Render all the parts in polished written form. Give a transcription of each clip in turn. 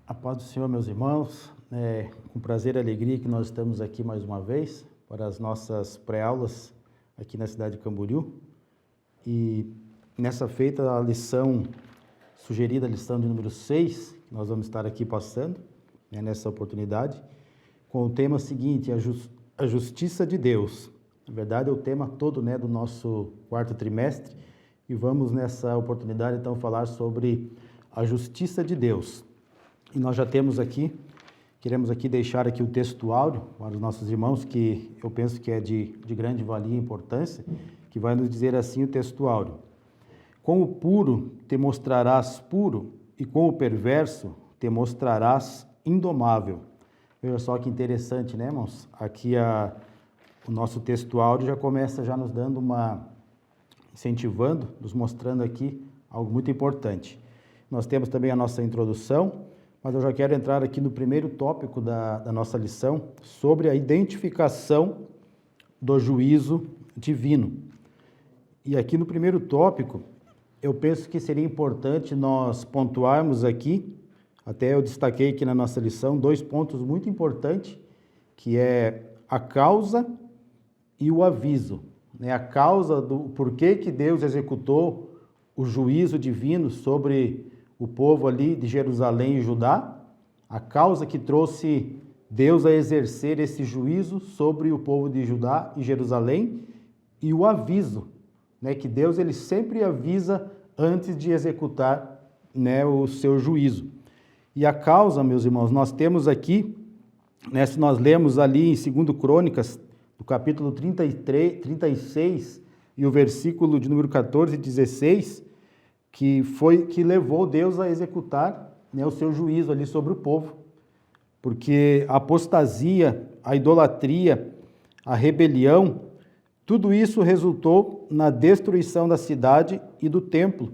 A paz do Senhor, meus irmãos. É com prazer e alegria que nós estamos aqui mais uma vez para as nossas pré-aulas aqui na cidade de Camboriú. E nessa feita a lição sugerida, a lição de número 6, que nós vamos estar aqui passando, nessa oportunidade, com o tema seguinte, a justiça de Deus. Na verdade é o tema todo do nosso quarto trimestre e vamos nessa oportunidade então falar sobre a justiça de Deus. E nós já temos aqui, queremos aqui deixar aqui o textuário para os nossos irmãos, que eu penso que é de grande valia e importância, que vai nos dizer assim o textuário: com o puro te mostrarás puro, e com o perverso te mostrarás indomável. Veja só que interessante, né, irmãos? Aqui o nosso textuário já começa já nos dando incentivando, nos mostrando aqui algo muito importante. Nós temos também a nossa introdução, mas eu já quero entrar aqui no primeiro tópico da nossa lição, sobre a identificação do juízo divino. E aqui no primeiro tópico, eu penso que seria importante nós pontuarmos aqui, até eu destaquei aqui na nossa lição, 2 pontos muito importantes, que é a causa e o aviso. A causa do porquê que Deus executou o juízo divino sobre o povo ali de Jerusalém e Judá, a causa que trouxe Deus a exercer esse juízo sobre o povo de Judá e Jerusalém, e o aviso, que Deus ele sempre avisa antes de executar o seu juízo. E a causa, meus irmãos, nós temos aqui, se nós lemos ali em 2 Crônicas, do capítulo 36 e o versículo de número 14 e 16, que levou Deus a executar o seu juízo ali sobre o povo, porque a apostasia, a idolatria, a rebelião, tudo isso resultou na destruição da cidade e do templo.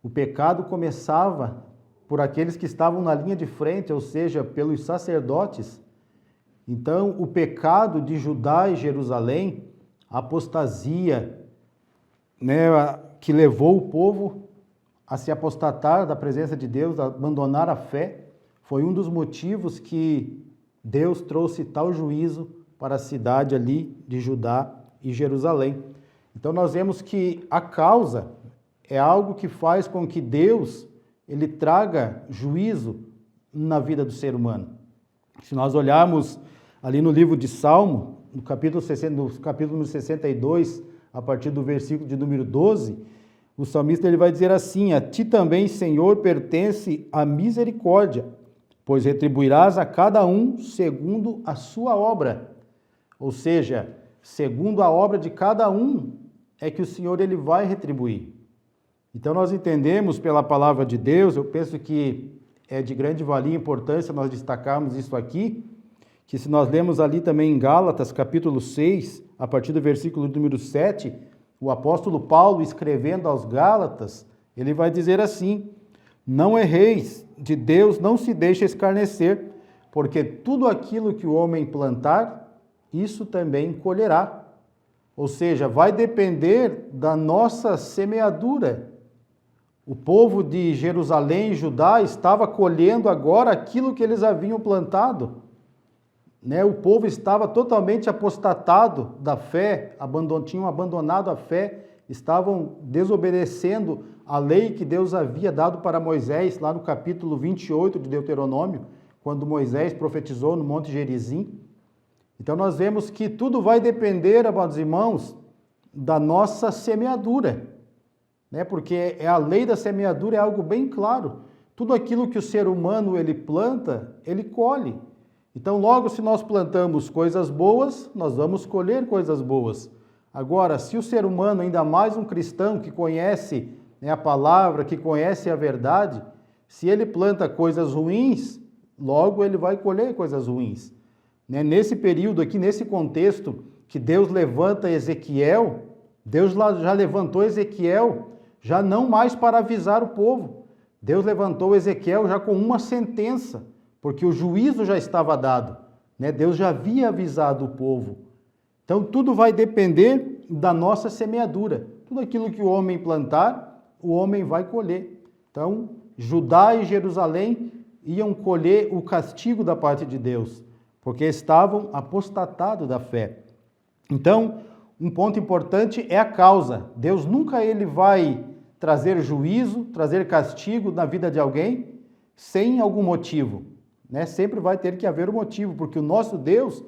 O pecado começava por aqueles que estavam na linha de frente, ou seja, pelos sacerdotes. Então, o pecado de Judá e Jerusalém, a apostasia, que levou o povo a se apostatar da presença de Deus, a abandonar a fé, foi um dos motivos que Deus trouxe tal juízo para a cidade ali de Judá e Jerusalém. Então nós vemos que a causa é algo que faz com que Deus ele traga juízo na vida do ser humano. Se nós olharmos ali no livro de Salmo, no capítulo 62, a partir do versículo de número 12, o salmista ele vai dizer assim: a ti também, Senhor, pertence a misericórdia, pois retribuirás a cada um segundo a sua obra. Ou seja, segundo a obra de cada um é que o Senhor ele vai retribuir. Então nós entendemos pela palavra de Deus, eu penso que é de grande valia e importância nós destacarmos isso aqui, que se nós lemos ali também em Gálatas, capítulo 6, a partir do versículo número 7, o apóstolo Paulo, escrevendo aos Gálatas, ele vai dizer assim: não erreis, de Deus não se deixa escarnecer, porque tudo aquilo que o homem plantar, isso também colherá. Ou seja, vai depender da nossa semeadura. O povo de Jerusalém e Judá estava colhendo agora aquilo que eles haviam plantado. O povo estava totalmente apostatado da fé, tinham abandonado a fé, estavam desobedecendo a lei que Deus havia dado para Moisés, lá no capítulo 28 de Deuteronômio, quando Moisés profetizou no Monte Gerizim. Então nós vemos que tudo vai depender, amados irmãos, da nossa semeadura, porque a lei da semeadura é algo bem claro. Tudo aquilo que o ser humano ele planta, ele colhe. Então, logo, se nós plantamos coisas boas, nós vamos colher coisas boas. Agora, se o ser humano, ainda mais um cristão que conhece a palavra, que conhece a verdade, se ele planta coisas ruins, logo ele vai colher coisas ruins. Nesse período aqui, nesse contexto que Deus levanta Ezequiel, Deus já levantou Ezequiel, já não mais para avisar o povo. Deus levantou Ezequiel já com uma sentença, porque o juízo já estava dado, Deus já havia avisado o povo. Então, tudo vai depender da nossa semeadura. Tudo aquilo que o homem plantar, o homem vai colher. Então, Judá e Jerusalém iam colher o castigo da parte de Deus, porque estavam apostatados da fé. Então, um ponto importante é a causa. Deus nunca ele vai trazer juízo, trazer castigo na vida de alguém sem algum motivo, né? Sempre vai ter que haver um motivo, porque o nosso Deus,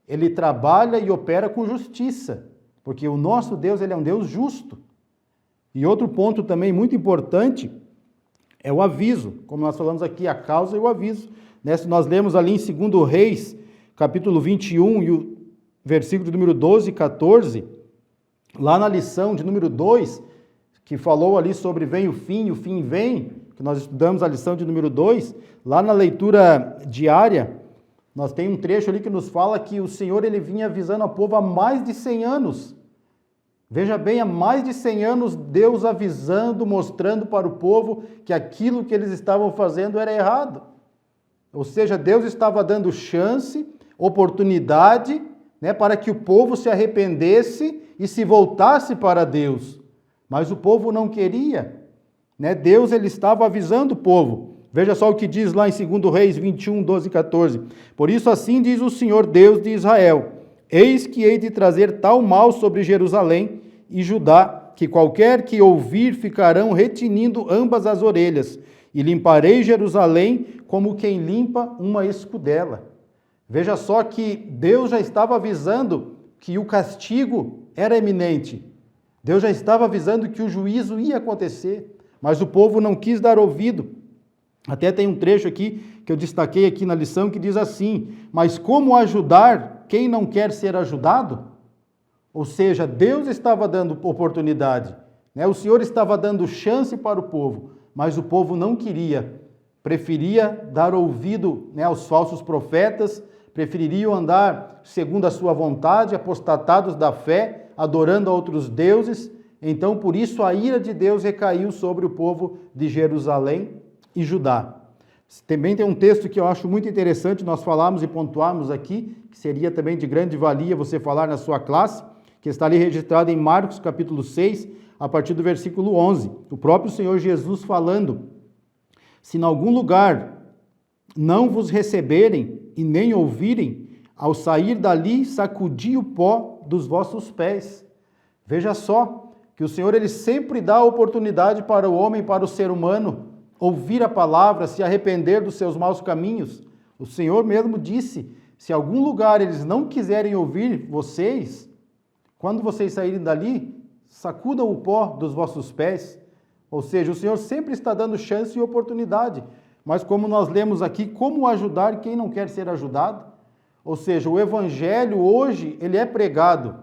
ele trabalha e opera com justiça, porque o nosso Deus, ele é um Deus justo. E outro ponto também muito importante é o aviso, como nós falamos aqui, a causa e o aviso. Se nós lemos ali em 2 Reis, capítulo 21, e o versículo de número 12 e 14, lá na lição de número 2, que falou ali sobre vem o fim vem, que nós estudamos a lição de número 2, lá na leitura diária, nós tem um trecho ali que nos fala que o Senhor ele vinha avisando ao povo há mais de 100 anos. Veja bem, há mais de 100 anos, Deus avisando, mostrando para o povo que aquilo que eles estavam fazendo era errado. Ou seja, Deus estava dando chance, oportunidade, para que o povo se arrependesse e se voltasse para Deus. Mas o povo não queria. Deus ele estava avisando o povo. Veja só o que diz lá em 2 Reis 21, 12 e 14. Por isso assim diz o Senhor Deus de Israel: eis que hei de trazer tal mal sobre Jerusalém e Judá, que qualquer que ouvir ficarão retinindo ambas as orelhas, e limparei Jerusalém como quem limpa uma escudela. Veja só que Deus já estava avisando que o castigo era iminente. Deus já estava avisando que o juízo ia acontecer, mas o povo não quis dar ouvido. Até tem um trecho aqui que eu destaquei aqui na lição que diz assim: mas como ajudar quem não quer ser ajudado? Ou seja, Deus estava dando oportunidade, o Senhor estava dando chance para o povo, mas o povo não queria, preferia dar ouvido aos falsos profetas, prefeririam andar segundo a sua vontade, apostatados da fé, adorando a outros deuses. Então, por isso, a ira de Deus recaiu sobre o povo de Jerusalém e Judá. Também tem um texto que eu acho muito interessante, nós falamos e pontuamos aqui, que seria também de grande valia você falar na sua classe, que está ali registrado em Marcos capítulo 6, a partir do versículo 11. O próprio Senhor Jesus falando: se em algum lugar não vos receberem e nem ouvirem, ao sair dali, sacudi o pó dos vossos pés. Veja só que o Senhor ele sempre dá a oportunidade para o homem, para o ser humano, ouvir a palavra, se arrepender dos seus maus caminhos. O Senhor mesmo disse: se em algum lugar eles não quiserem ouvir vocês, quando vocês saírem dali, sacudam o pó dos vossos pés. Ou seja, o Senhor sempre está dando chance e oportunidade. Mas como nós lemos aqui, como ajudar quem não quer ser ajudado? Ou seja, o Evangelho hoje, ele é pregado.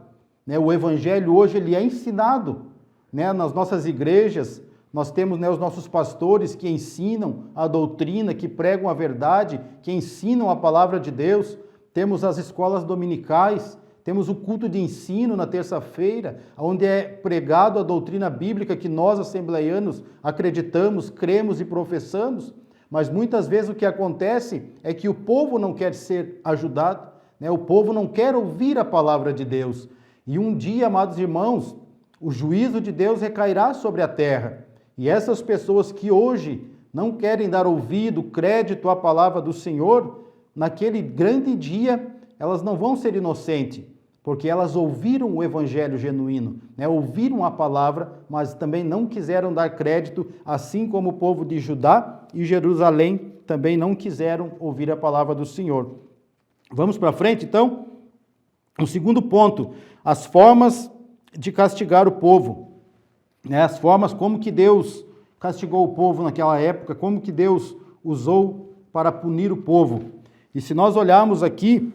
O Evangelho hoje, ele é ensinado. Nas nossas igrejas, nós temos os nossos pastores que ensinam a doutrina, que pregam a verdade, que ensinam a palavra de Deus. Temos as escolas dominicais, temos o culto de ensino na terça-feira, onde é pregado a doutrina bíblica que nós, assembleianos, acreditamos, cremos e professamos. Mas muitas vezes o que acontece é que o povo não quer ser ajudado, o povo não quer ouvir a palavra de Deus. E um dia, amados irmãos, o juízo de Deus recairá sobre a terra. E essas pessoas que hoje não querem dar ouvido, crédito à palavra do Senhor, naquele grande dia, elas não vão ser inocentes, porque elas ouviram o evangelho genuíno, ouviram a palavra, mas também não quiseram dar crédito, assim como o povo de Judá e Jerusalém também não quiseram ouvir a palavra do Senhor. Vamos para frente, então? O segundo ponto, as formas de castigar o povo. As formas como que Deus castigou o povo naquela época, como que Deus usou para punir o povo. E se nós olharmos aqui,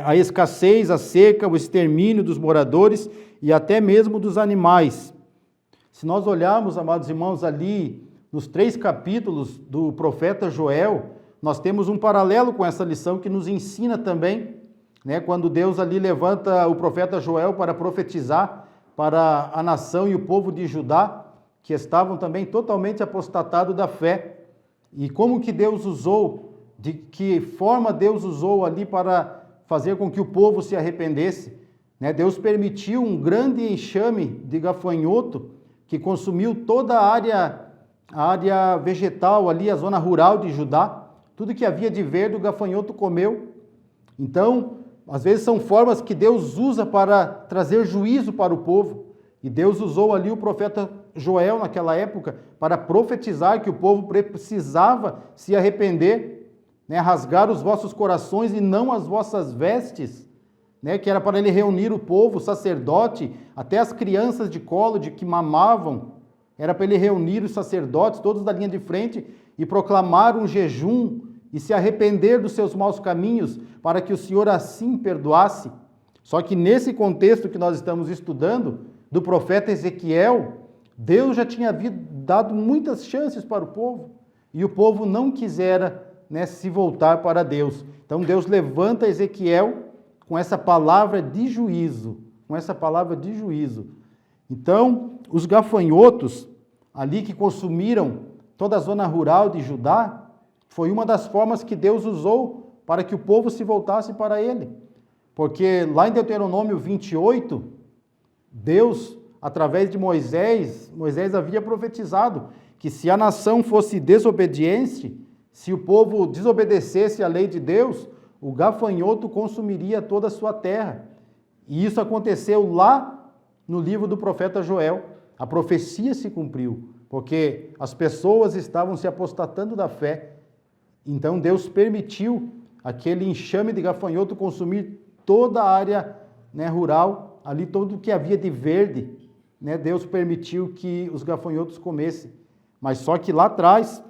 a escassez, a seca, o extermínio dos moradores e até mesmo dos animais. Se nós olharmos, amados irmãos, ali nos 3 capítulos do profeta Joel, nós temos um paralelo com essa lição que nos ensina também, quando Deus ali levanta o profeta Joel para profetizar para a nação e o povo de Judá, que estavam também totalmente apostatados da fé. E como que Deus usou, de que forma Deus usou ali para fazer com que o povo se arrependesse. Deus permitiu um grande enxame de gafanhoto que consumiu toda a área a área vegetal ali, a zona rural de Judá. Tudo que havia de verde o gafanhoto comeu. Então, às vezes são formas que Deus usa para trazer juízo para o povo. E Deus usou ali o profeta Joel naquela época para profetizar que o povo precisava se arrepender, né, rasgar os vossos corações e não as vossas vestes, né, que era para ele reunir o povo, o sacerdote, até as crianças de colo que mamavam, era para ele reunir os sacerdotes, todos da linha de frente, e proclamar um jejum e se arrepender dos seus maus caminhos, para que o Senhor assim perdoasse. Só que nesse contexto que nós estamos estudando, do profeta Ezequiel, Deus já tinha dado muitas chances para o povo, e o povo não quisera, né, se voltar para Deus. Então Deus levanta Ezequiel com essa palavra de juízo, Então, os gafanhotos, ali que consumiram toda a zona rural de Judá, foi uma das formas que Deus usou para que o povo se voltasse para ele. Porque lá em Deuteronômio 28, Deus, através de Moisés havia profetizado que se a nação fosse desobediente, se o povo desobedecesse à lei de Deus, o gafanhoto consumiria toda a sua terra. E isso aconteceu lá no livro do profeta Joel. A profecia se cumpriu, porque as pessoas estavam se apostatando da fé. Então Deus permitiu aquele enxame de gafanhoto consumir toda a área, né, rural, ali todo o que havia de verde, né, Deus permitiu que os gafanhotos comessem. Mas só que lá atrás,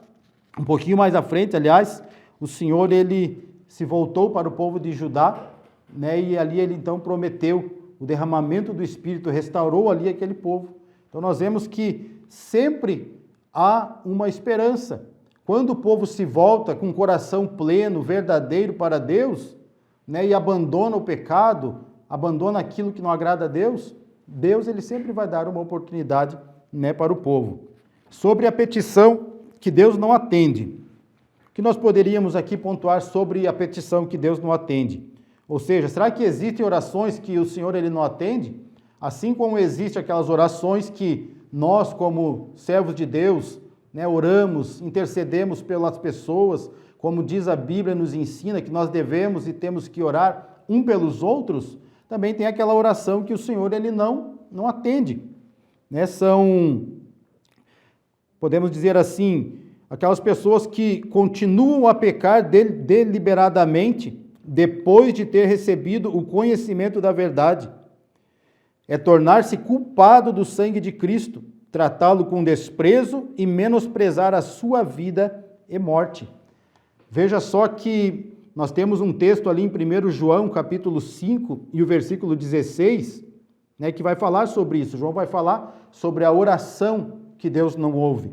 um pouquinho mais à frente, aliás, o Senhor, ele se voltou para o povo de Judá, né, e ali ele então prometeu o derramamento do Espírito, restaurou ali aquele povo. Então nós vemos que sempre há uma esperança. Quando o povo se volta com o coração pleno, verdadeiro para Deus, né, e abandona o pecado, abandona aquilo que não agrada a Deus, Deus ele sempre vai dar uma oportunidade, né, para o povo. Sobre a petição que Deus não atende, o que nós poderíamos aqui pontuar sobre a petição que Deus não atende? Ou seja, será que existem orações que o Senhor ele não atende? Assim como existem aquelas orações que nós, como servos de Deus, né, oramos, intercedemos pelas pessoas, como diz a Bíblia, nos ensina que nós devemos e temos que orar um pelos outros, também tem aquela oração que o Senhor ele não atende. Né? São, podemos dizer assim, aquelas pessoas que continuam a pecar deliberadamente depois de ter recebido o conhecimento da verdade. É tornar-se culpado do sangue de Cristo, tratá-lo com desprezo e menosprezar a sua vida e morte. Veja só que nós temos um texto ali em 1 João, capítulo 5, e o versículo 16, né, que vai falar sobre isso. João vai falar sobre a oração que Deus não ouve.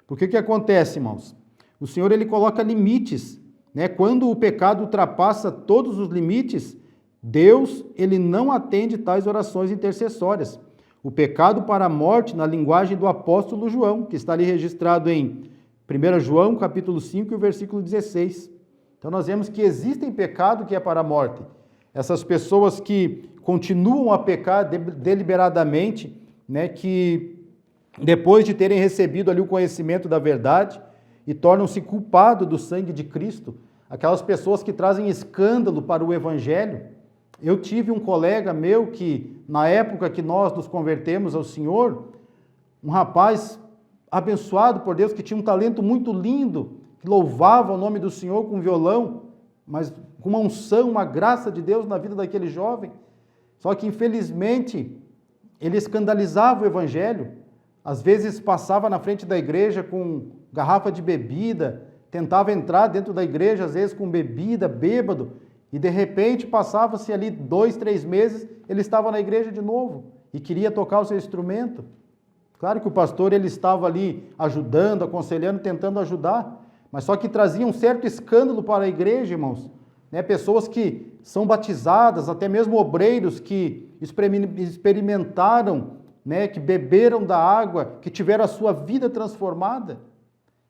Porque o que acontece, irmãos? O Senhor ele coloca limites, né? Quando o pecado ultrapassa todos os limites, Deus ele não atende tais orações intercessórias. O pecado para a morte, na linguagem do apóstolo João, que está ali registrado em 1 João, capítulo 5, e o versículo 16. Então nós vemos que existem pecado que é para a morte. Essas pessoas que continuam a pecar deliberadamente, né, que depois de terem recebido ali o conhecimento da verdade e tornam-se culpados do sangue de Cristo, aquelas pessoas que trazem escândalo para o Evangelho. Eu tive um colega meu que, na época que nós nos convertemos ao Senhor, um rapaz abençoado por Deus, que tinha um talento muito lindo, que louvava o nome do Senhor com violão, mas com uma unção, uma graça de Deus na vida daquele jovem. Só que, infelizmente, ele escandalizava o Evangelho. Às vezes passava na frente da igreja com garrafa de bebida, tentava entrar dentro da igreja, às vezes com bebida, bêbado, e de repente passava-se ali 2, 3 meses, ele estava na igreja de novo e queria tocar o seu instrumento. Claro que o pastor ele estava ali ajudando, aconselhando, tentando ajudar, mas só que trazia um certo escândalo para a igreja, irmãos. Né? Pessoas que são batizadas, até mesmo obreiros que experimentaram, né? Que beberam da água, que tiveram a sua vida transformada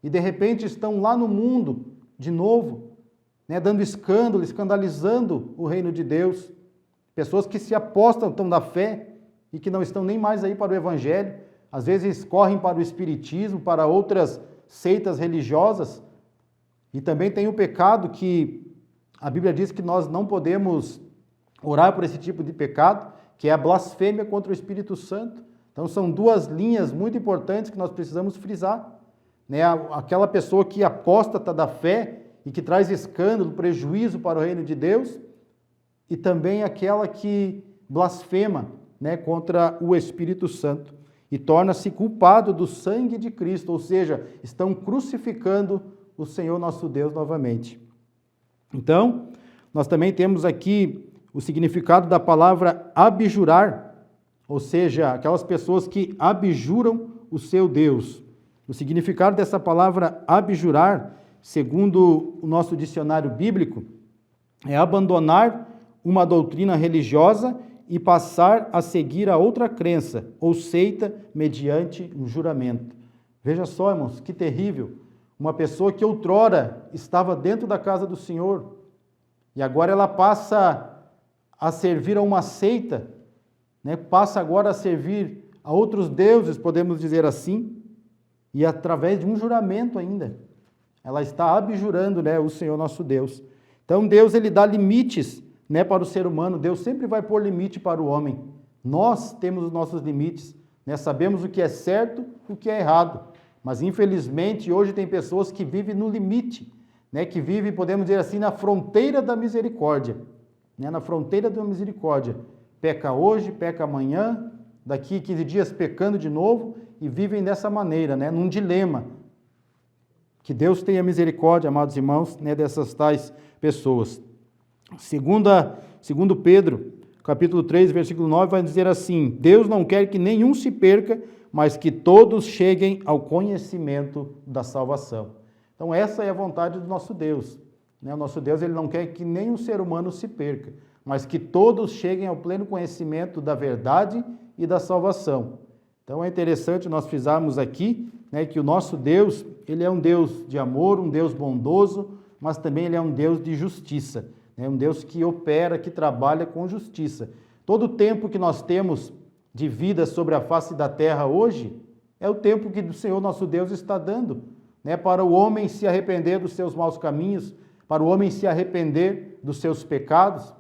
e de repente estão lá no mundo de novo, né? Dando escândalo, escandalizando o reino de Deus. Pessoas que se apostatam da fé e que não estão nem mais aí para o Evangelho. às vezes correm para o espiritismo, para outras seitas religiosas, e também tem o pecado que a Bíblia diz que nós não podemos orar por esse tipo de pecado, que é a blasfêmia contra o Espírito Santo. Então são duas linhas muito importantes que nós precisamos frisar, né? Aquela pessoa que apóstata da fé e que traz escândalo, prejuízo para o reino de Deus, e também aquela que blasfema, né, contra o Espírito Santo e torna-se culpado do sangue de Cristo, ou seja, estão crucificando o Senhor nosso Deus novamente. Então, nós também temos aqui o significado da palavra abjurar, ou seja, aquelas pessoas que abjuram o seu Deus. O significado dessa palavra abjurar, segundo o nosso dicionário bíblico, é abandonar uma doutrina religiosa e passar a seguir a outra crença ou seita mediante um juramento. Veja só, irmãos, que terrível. Uma pessoa que outrora estava dentro da casa do Senhor e agora ela passa a servir a uma seita, né? Passa agora a servir a outros deuses, podemos dizer assim, e através de um juramento ainda. Ela está abjurando, né, o Senhor nosso Deus. Então Deus ele dá limites, né, para o ser humano. Deus sempre vai pôr limite para o homem. Nós temos os nossos limites, né? Sabemos o que é certo, o que é errado. Mas infelizmente hoje tem pessoas que vivem no limite, né, que vivem, podemos dizer assim, na fronteira da misericórdia, né, na fronteira da misericórdia. Peca hoje, peca amanhã, daqui 15 dias pecando de novo e vivem dessa maneira, né, num dilema. Que Deus tenha misericórdia, amados irmãos, né, dessas tais pessoas. Segundo Pedro, capítulo 3, versículo 9, vai dizer assim: Deus não quer que nenhum se perca, mas que todos cheguem ao conhecimento da salvação. Então essa é a vontade do nosso Deus, né? O nosso Deus ele não quer que nenhum ser humano se perca, mas que todos cheguem ao pleno conhecimento da verdade e da salvação. Então é interessante nós frisarmos aqui, né, que o nosso Deus, ele é um Deus de amor, um Deus bondoso, mas também ele é um Deus de justiça. É um Deus que opera, que trabalha com justiça. Todo o tempo que nós temos de vida sobre a face da terra hoje, é o tempo que o Senhor nosso Deus está dando, né, para o homem se arrepender dos seus maus caminhos, para o homem se arrepender dos seus pecados.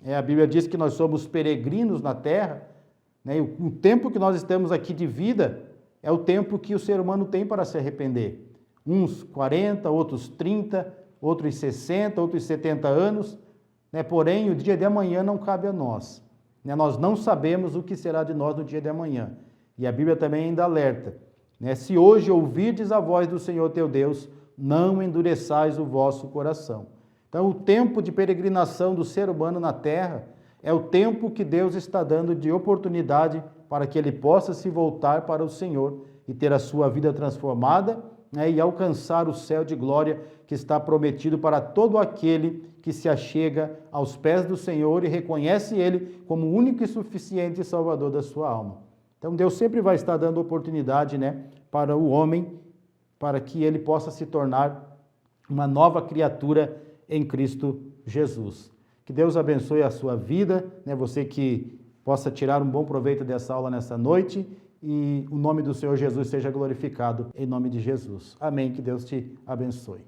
A Bíblia diz que nós somos peregrinos na terra, né, e o tempo que nós estamos aqui de vida é o tempo que o ser humano tem para se arrepender. Uns 40, outros 30, outros 60, outros 70 anos, né? Porém, o dia de amanhã não cabe a nós. Né? Nós não sabemos o que será de nós no dia de amanhã. E a Bíblia também ainda alerta, né? Se hoje ouvirdes a voz do Senhor teu Deus, não endureçais o vosso coração. Então, o tempo de peregrinação do ser humano na terra é o tempo que Deus está dando de oportunidade para que ele possa se voltar para o Senhor e ter a sua vida transformada, né, e alcançar o céu de glória que está prometido para todo aquele que se achega aos pés do Senhor e reconhece Ele como o único e suficiente Salvador da sua alma. Então Deus sempre vai estar dando oportunidade, né, para o homem, para que ele possa se tornar uma nova criatura em Cristo Jesus. Que Deus abençoe a sua vida, né, você que possa tirar um bom proveito dessa aula nessa noite, e o nome do Senhor Jesus seja glorificado em nome de Jesus. Amém. Que Deus te abençoe.